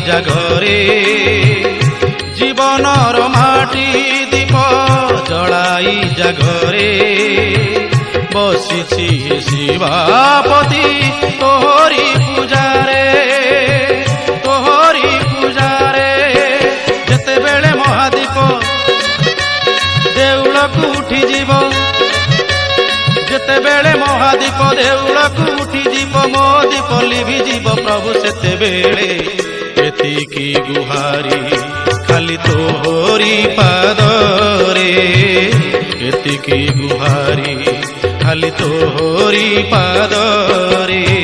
जागरे जीवनर माटी दीप जलाई जागरे बसिछि शिवापति तोहरी पूजारे तोहरी पूजारे जेतेबेले महादीप देउलकु उठी जीव जेतेबेले महादीप देउलकु उठी जीव मो दीप लिभि जीव प्रभु सेतेबेले एतिकी गुहारी खाली तोहरी पादरे एतिकी गुहारी खाली तोहरी पादरे।